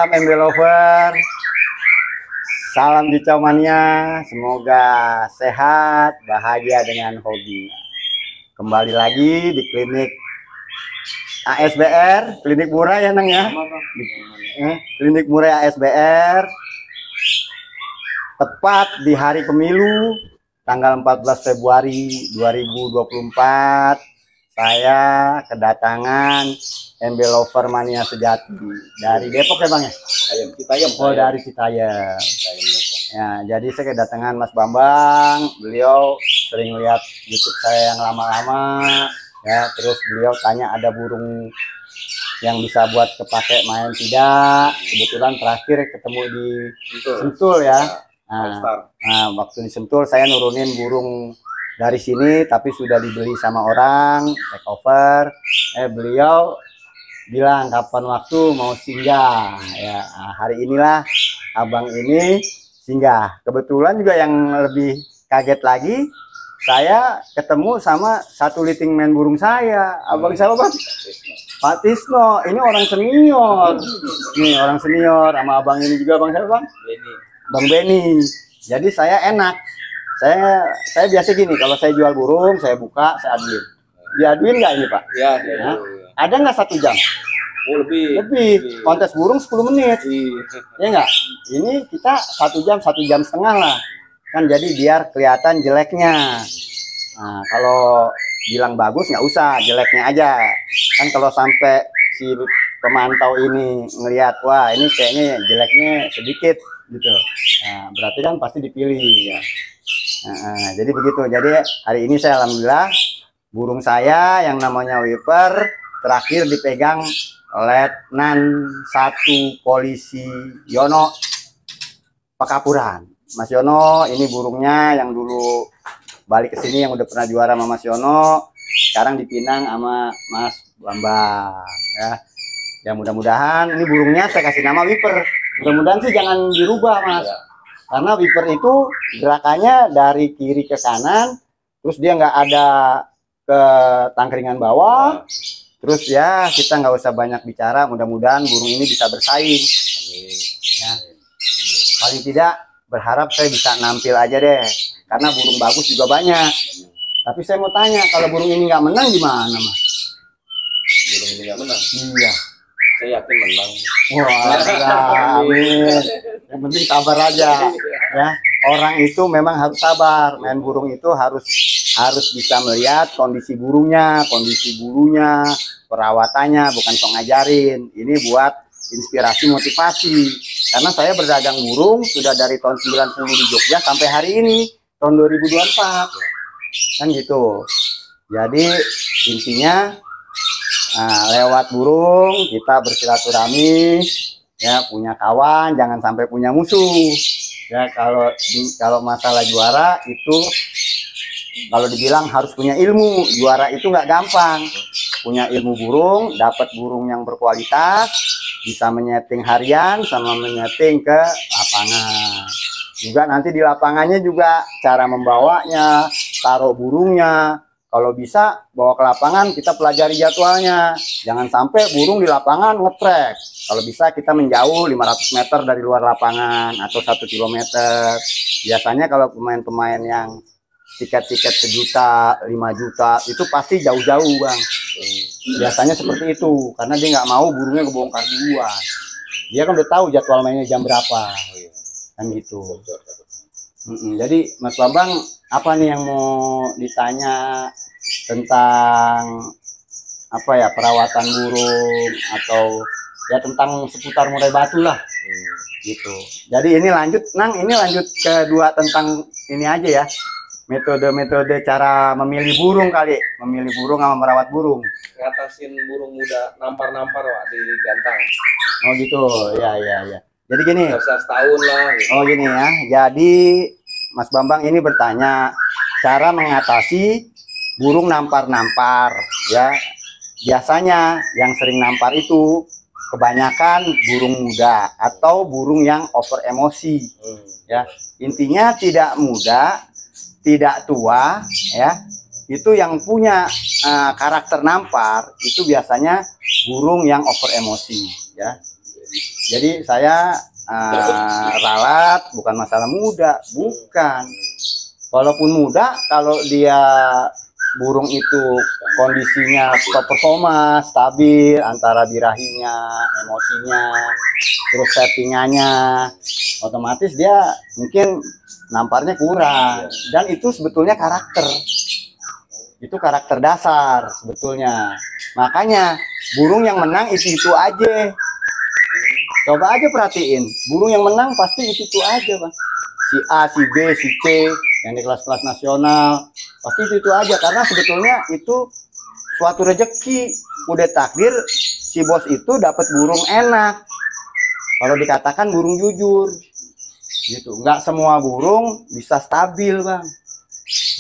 Salam MB Lover, salam Kicau Mania, semoga sehat, bahagia dengan hobi. Kembali lagi di klinik ASBR, klinik murah ya Nang ya. Klinik murah ASBR, tepat di hari pemilu, tanggal 14 Februari 2024. Saya kedatangan MB Lover Mania sejati dari Depok ya Bang ya? Citayam. Oh dari Citayam. Ya, jadi saya kedatangan Mas Bambang. Beliau sering lihat YouTube saya yang lama-lama ya, terus beliau tanya ada burung yang bisa buat kepake main tidak. Kebetulan terakhir ketemu di Sentul ya. Nah, waktu di Sentul saya nurunin burung dari sini tapi sudah dibeli sama orang, take over. Beliau bilang kapan waktu mau singgah ya. Nah, hari inilah abang ini singgah. Kebetulan juga yang lebih kaget lagi, saya ketemu sama satu liting main burung saya. Abang siapa Bang? Pak Tisno. Ini orang senior. Nih orang senior. Sama abang ini juga Bang siapa Bang? Bang Benny. Jadi saya enak. Saya biasa gini, kalau saya jual burung, saya buka, saya aduin. Diaduin nggak ini Pak? Ya. Ada nggak 1 jam? Oh, lebih. Kontes burung 10 menit. Ya nggak? Ini kita 1 jam, 1,5 jam lah. Kan jadi biar kelihatan jeleknya. Nah, kalau bilang bagus nggak usah, jeleknya aja. Kan kalau sampai si pemantau ini ngelihat, wah ini kayaknya jeleknya sedikit gitu. Nah, berarti kan pasti dipilih ya. Nah, jadi begitu. Jadi hari ini saya alhamdulillah burung saya yang namanya Wiper terakhir dipegang Letnan 1 Polisi Yono Pekapuran. Mas Yono ini burungnya yang dulu balik ke sini yang udah pernah juara sama Mas Yono, sekarang dipinang sama Mas Bambang ya. Ya mudah-mudahan ini burungnya saya kasih nama Wiper. Mudah-mudahan sih jangan dirubah Mas. Karena Wiper itu gerakannya dari kiri ke kanan, terus dia nggak ada ke tangkringan bawah, terus ya kita nggak usah banyak bicara. Mudah-mudahan burung ini bisa bersaing. Ya. Paling tidak berharap saya bisa nampil aja deh, karena burung bagus juga banyak. Tapi saya mau tanya, kalau burung ini nggak menang gimana Mas? Burung ini nggak menang? Iya. Saya yakin menang. Wah, amin. Yang penting sabar aja ya. Orang itu memang harus sabar. Main burung itu harus bisa melihat kondisi burungnya, kondisi bulunya, perawatannya, bukan sok ngajarin. Ini buat inspirasi, motivasi. Karena saya berdagang burung sudah dari tahun 90 di Jogja sampai hari ini tahun 2024. Kan gitu. Jadi intinya lewat burung kita bersilaturahmi ya, punya kawan jangan sampai punya musuh ya. Kalau masalah juara itu kalau dibilang harus punya ilmu. Juara itu nggak gampang. Punya ilmu burung, dapat burung yang berkualitas, bisa menyeting harian sama menyeting ke lapangan juga. Nanti di lapangannya juga cara membawanya, taruh burungnya. Kalau bisa bawa ke lapangan kita pelajari jadwalnya. Jangan sampai burung di lapangan ngetrek. Kalau bisa kita menjauh 500 meter dari luar lapangan atau 1 kilometer. Biasanya kalau pemain-pemain yang tiket-tiket 1 juta, 5 juta itu pasti jauh-jauh Bang. Biasanya seperti itu karena dia nggak mau burungnya kebongkar duluan. Dia kan udah tahu jadwal mainnya jam berapa. Kan gitu. Jadi Mas Bambang apa nih yang mau ditanya tentang apa ya, perawatan burung atau ya tentang seputar murai batu lah gitu. Jadi ini lanjut Nang, ini lanjut kedua tentang ini aja ya, metode-metode cara memilih burung kali, memilih burung sama merawat burung. Ngatasin burung muda nampar-nampar Wak di gantang. Oh gitu ya. Jadi gini. Bisa setahun lah gitu. Oh gini ya. Jadi Mas Bambang ini bertanya cara mengatasi burung nampar-nampar ya. Biasanya yang sering nampar itu kebanyakan burung muda atau burung yang over emosi ya. Intinya tidak muda, tidak tua ya. Itu yang punya karakter nampar itu biasanya burung yang over emosi ya. Jadi saya ralat bukan masalah muda, bukan. Walaupun muda, kalau dia burung itu kondisinya performa stabil antara birahinya, emosinya, terus settingannya, otomatis dia mungkin namparnya kurang. Dan itu sebetulnya karakter. Itu karakter dasar sebetulnya. Makanya burung yang menang itu aja. Coba aja perhatiin, burung yang menang pasti itu aja, Bang. Si A, si B, si C, yang di kelas-kelas nasional, pasti itu aja. Karena sebetulnya itu suatu rezeki. Udah takdir, si bos itu dapat burung enak. Kalau dikatakan burung jujur, gitu. Nggak semua burung bisa stabil, Bang.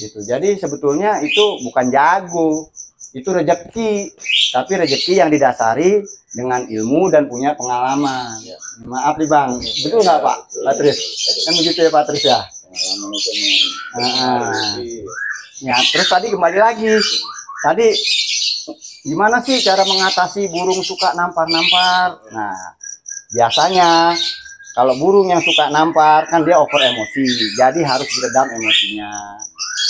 Gitu. Jadi sebetulnya itu bukan jago, itu rezeki. Tapi rezeki yang didasari dengan ilmu dan punya pengalaman. Maaf nih Bang, betul nggak Pak Patris? Kan begitu ya Patris ya? Ya, terus tadi kembali lagi. Tadi gimana sih cara mengatasi burung suka nampar-nampar? Nah, biasanya kalau burung yang suka nampar kan dia over emosi, jadi harus diredam emosinya.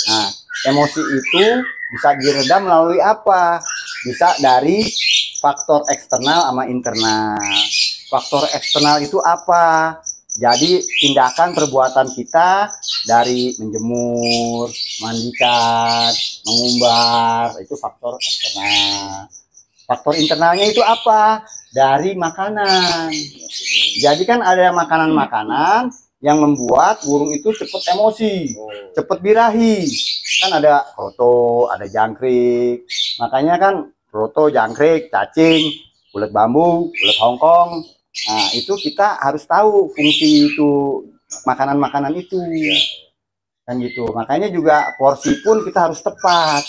Nah, emosi itu bisa diredam melalui apa? Bisa dari faktor eksternal sama internal. Faktor eksternal itu apa? Jadi tindakan perbuatan kita dari menjemur, mandikan, mengumbar, itu faktor eksternal. Faktor internalnya itu apa? Dari makanan. Jadi kan ada makanan-makanan yang membuat burung itu cepat emosi, cepat birahi. Kan ada roto, ada jangkrik. Makanya kan roto, jangkrik, cacing, kulit bambu, kulit Hongkong. Nah, itu kita harus tahu fungsi itu makanan-makanan itu. Kan gitu. Makanya juga porsi pun kita harus tepat.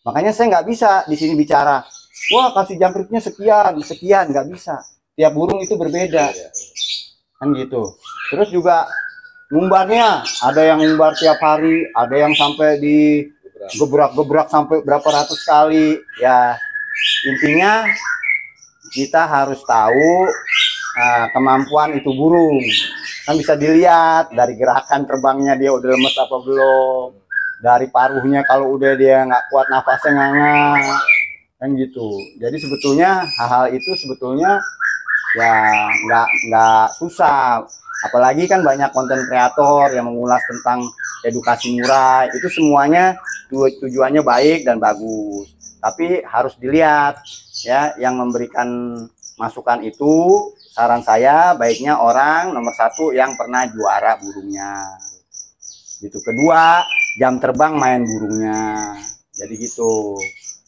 Makanya saya nggak bisa di sini bicara, wah kasih jangkriknya sekian, nggak bisa. Tiap burung itu berbeda. Kan gitu. Terus juga ngumbarnya, ada yang ngumbar tiap hari, ada yang sampai di gebrak-gebrak sampai berapa ratus kali. Ya, intinya kita harus tahu kemampuan itu burung. Kan bisa dilihat dari gerakan terbangnya, dia udah lemes apa belum, dari paruhnya kalau udah dia nggak kuat nafasnya nganga, kan gitu. Jadi sebetulnya hal-hal itu sebetulnya ya nggak susah. Apalagi kan banyak konten kreator yang mengulas tentang edukasi murai, itu semuanya tujuannya baik dan bagus. Tapi harus dilihat ya, yang memberikan masukan itu saran saya baiknya orang nomor satu yang pernah juara burungnya. Gitu. Kedua, jam terbang main burungnya. Jadi gitu.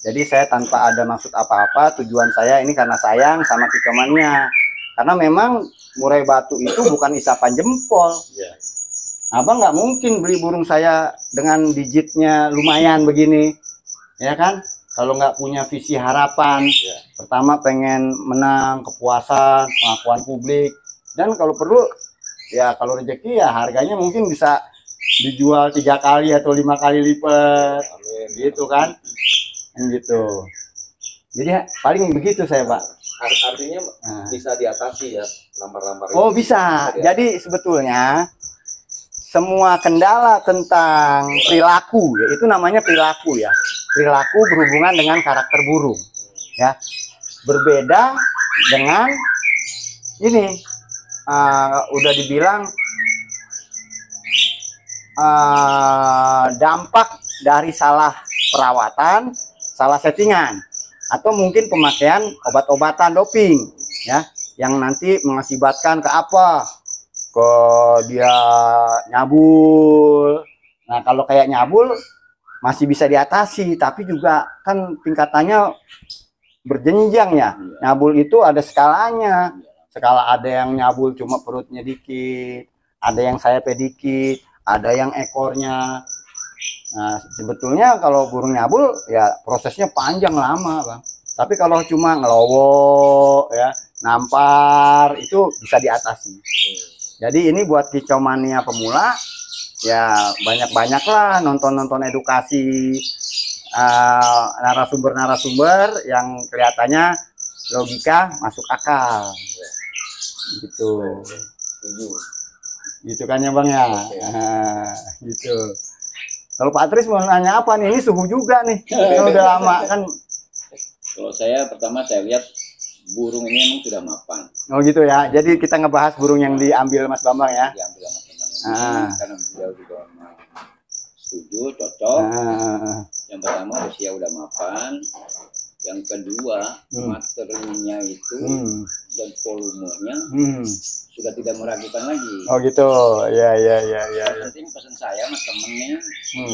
Jadi saya tanpa ada maksud apa-apa, tujuan saya ini karena sayang sama kikomannya. Karena memang murai batu itu bukan isapan jempol. Abang nggak mungkin beli burung saya dengan digitnya lumayan begini, ya kan? Kalau nggak punya visi harapan, pertama pengen menang, kepuasan, pengakuan publik, dan kalau perlu, ya kalau rezeki ya harganya mungkin bisa dijual 3 kali atau 5 kali lipat, gitu kan? Gitu. Jadi paling begitu saya Pak. Artinya bisa diatasi ya nampar-nampar. Oh bisa. Jadi sebetulnya semua kendala tentang perilaku, ya, itu namanya perilaku ya. Perilaku berhubungan dengan karakter burung, ya. Berbeda dengan ini, udah dibilang dampak dari salah perawatan, salah settingan, atau mungkin pemakaian obat-obatan doping, ya, yang nanti mengakibatkan ke apa? Ke dia nyabul. Nah, kalau kayak nyabul masih bisa diatasi, tapi juga kan tingkatannya berjenjang ya. Nyabul itu ada skalanya. Skala ada yang nyabul cuma perutnya dikit, ada yang sayapnya dikit, ada yang ekornya. Nah, sebetulnya kalau burung nyabul ya prosesnya panjang lama, Bang. Tapi kalau cuma ngelowo ya, nampar itu bisa diatasi. Jadi ini buat kicomania pemula ya, banyak-banyaklah nonton edukasi narasumber yang kelihatannya logika masuk akal. gitu. Setuju. Gitu kan ya Bang ya. Nah, gitu. Kalau Pak Tris mau nanya apa nih? Ini suhu juga nih. Kan udah lama kan. Kalau saya pertama saya lihat burung ini memang sudah mapan. Oh gitu ya. Jadi kita ngebahas burung yang diambil Mas Bambang ya. Diambil sama teman ini karena beliau juga memang setuju, cocok. Yang pertama usia udah mapan. Yang kedua materinya itu dan volumenya sudah tidak meragukan lagi. Oh gitu. Ya. Penting pesan saya mas temennya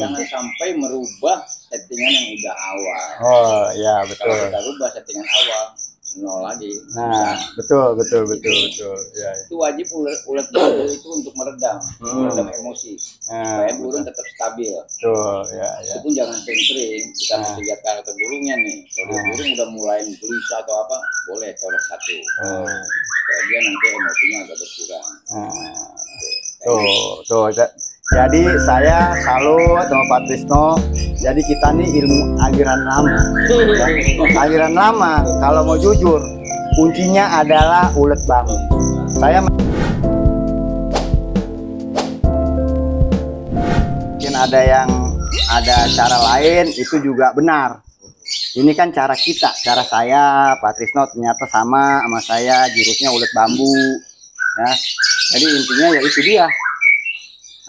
jangan sampai merubah settingan yang udah awal. Oh ya betul. Kalau kita rubah settingan awal nol lagi. Nah betul. Ya. Itu wajib ulet bulu itu untuk meredam emosi supaya burung tetap stabil. Betul ya. Itu pun jangan sering-sering, kita mesti lihat karakter burungnya nih. Kalau burung udah mulai gelisah atau apa, boleh colok satu. Supaya dia nanti emosinya agak berkurang. Tuh. Jadi saya salut sama Pak Trisno. Jadi kita nih ilmu aliran lama. Aliran lama. Kalau mau jujur, kuncinya adalah ulet bambu. Saya mungkin ada cara lain, itu juga benar. Ini kan cara kita, cara saya, Pak Trisno ternyata sama saya, jurusnya ulet bambu. Ya, jadi intinya ya itu dia.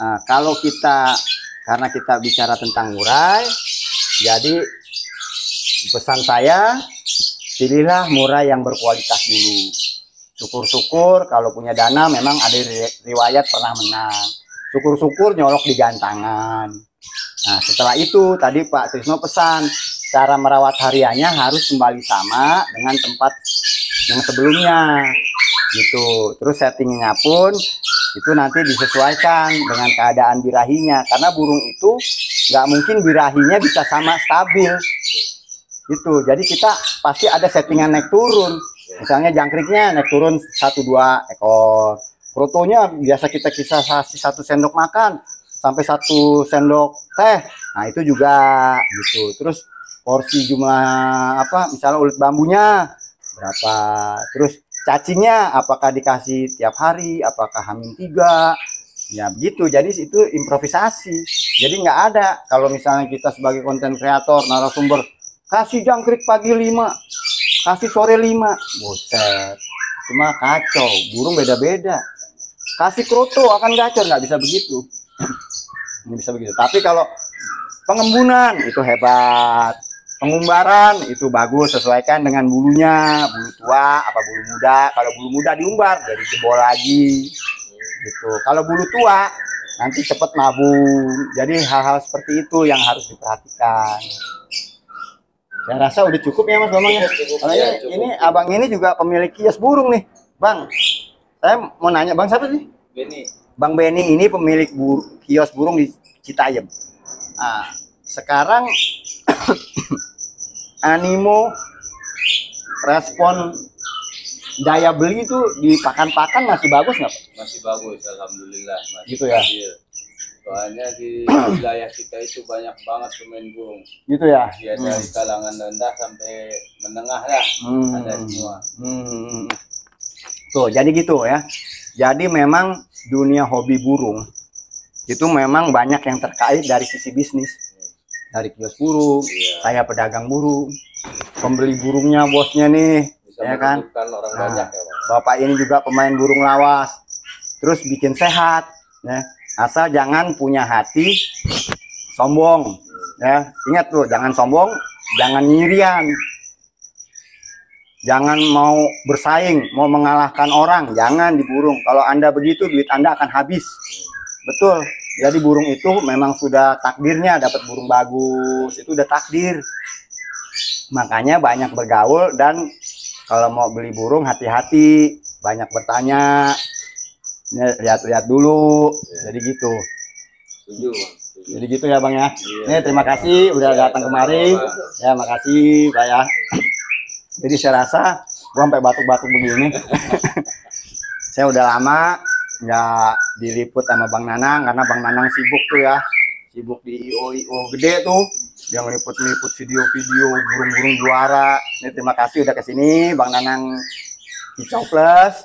Nah, kalau karena kita bicara tentang murai, jadi pesan saya, pilihlah murai yang berkualitas dulu. Syukur-syukur kalau punya dana memang ada riwayat pernah menang. Syukur-syukur nyolok di gantangan. Nah, setelah itu tadi Pak Trisno pesan, cara merawat hariannya harus kembali sama dengan tempat yang sebelumnya. Gitu. Terus settingnya pun itu nanti disesuaikan dengan keadaan birahinya, karena burung itu nggak mungkin birahinya bisa sama stabil gitu. Jadi kita pasti ada settingan naik turun, misalnya jangkriknya naik turun 1-2 ekor, protonya biasa kita kasih 1 sendok makan sampai 1 sendok teh, nah itu juga gitu. Terus porsi jumlah misalnya ulet bambunya berapa, terus cacingnya apakah dikasih tiap hari, apakah H-3, ya begitu. Jadi itu improvisasi, jadi nggak ada kalau misalnya kita sebagai konten kreator narasumber kasih jangkrik pagi 5, kasih sore 5, boset, cuma kacau. Burung beda-beda, kasih kroto akan gacor, nggak bisa begitu. Nggak bisa begitu. Tapi kalau pengembunan itu hebat, pengumbaran itu bagus, sesuaikan dengan bulunya, bulu tua apa bulu muda. Kalau bulu muda diumbar jadi jebol lagi gitu. Kalau bulu tua nanti cepet nabung. Jadi hal-hal seperti itu yang harus diperhatikan. Saya rasa udah cukup ya Mas Bambang ya. Ini abang ini juga pemilik kios burung nih Bang. Saya mau nanya Bang siapa sih? Beni. Bang Beni ini pemilik kios burung di Citayam. Nah, sekarang animo respon daya beli itu di pakan-pakan masih bagus nggak? Masih bagus, alhamdulillah. Masih gitu ya. Soalnya di wilayah kita itu banyak banget pemain burung. Gitu ya. Ya dari kalangan rendah sampai menengah lah, ada semua. Tuh, jadi gitu ya. Jadi memang dunia hobi burung itu memang banyak yang terkait dari sisi bisnis. Dari kios burung, saya pedagang burung, pembeli burungnya bosnya nih, Bisa ya kan? orang banyak ya, Pak. Bapak ini juga pemain burung lawas, terus bikin sehat, ya. Asal jangan punya hati sombong, ya. Ingat tuh, jangan sombong, jangan nyirian, jangan mau bersaing, mau mengalahkan orang, jangan di burung. Kalau Anda begitu, duit Anda akan habis. Betul. Jadi burung itu memang sudah takdirnya dapat burung bagus, itu udah takdir. Makanya banyak bergaul, dan kalau mau beli burung hati-hati, banyak bertanya, lihat-lihat dulu. Jadi gitu. Setuju. Jadi gitu ya Bang ya. Nih terima kasih udah datang kemari. Ya makasih Pak ya. Jadi saya rasa gua sampai batuk-batuk begini. Saya udah lama nggak diliput sama Bang Nanang, karena Bang Nanang sibuk tuh ya, sibuk di IO gede tuh, yang liput-liput video-video burung-burung juara. Ini terima kasih udah kesini Bang Nanang Kicau Plus.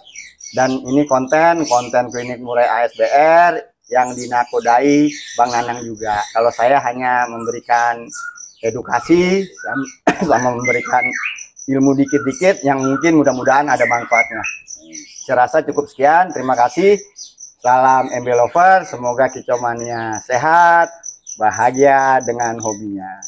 Dan ini konten klinik murai ASBR yang dinakodai Bang Nanang juga. Kalau saya hanya memberikan edukasi sama memberikan ilmu dikit-dikit yang mungkin mudah-mudahan ada manfaatnya. Saya rasa cukup sekian. Terima kasih. Salam MB Lover. Semoga Kicau Mania sehat, bahagia dengan hobinya.